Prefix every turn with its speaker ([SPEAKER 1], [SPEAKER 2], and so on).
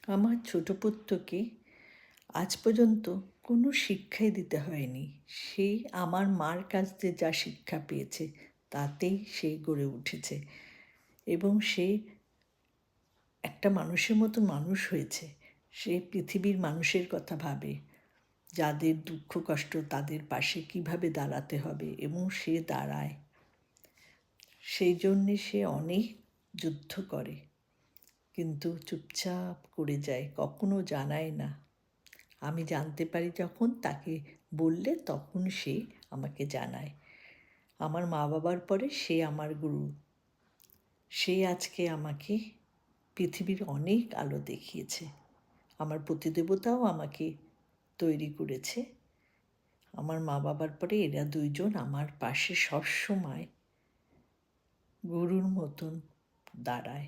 [SPEAKER 1] আমার ছোট পুত্রকে আজ পর্যন্ত কোনো শিক্ষাই দিতে হয়নি। সে আমার মার কাছ থেকে যা শিক্ষা পেয়েছে তাতেই সে গড়ে উঠেছে এবং সে একটা মানুষের মতো মানুষ হয়েছে। সে পৃথিবীর মানুষের কথা ভাবে, যাদের দুঃখ কষ্ট তাদের পাশে কীভাবে দাঁড়াতে হবে, এবং সে দাঁড়ায়। সেই জন্যে সে অনেক যুদ্ধ করে, কিন্তু চুপচাপ করে যায়, কখনো জানায় না। আমি জানতে পারি যখন, তাকে বললে তখন সে আমাকে জানায়। আমার মা বাবার পরে সে আমার গুরু। সে আজকে আমাকে পৃথিবীর অনেক আলো দেখিয়েছে। আমার প্রতিদেবতাও আমাকে তৈরি করেছে। আমার মা বাবার পরে এরা দুইজন আমার পাশে সবসময় গুরুর মতন দাঁড়ায়।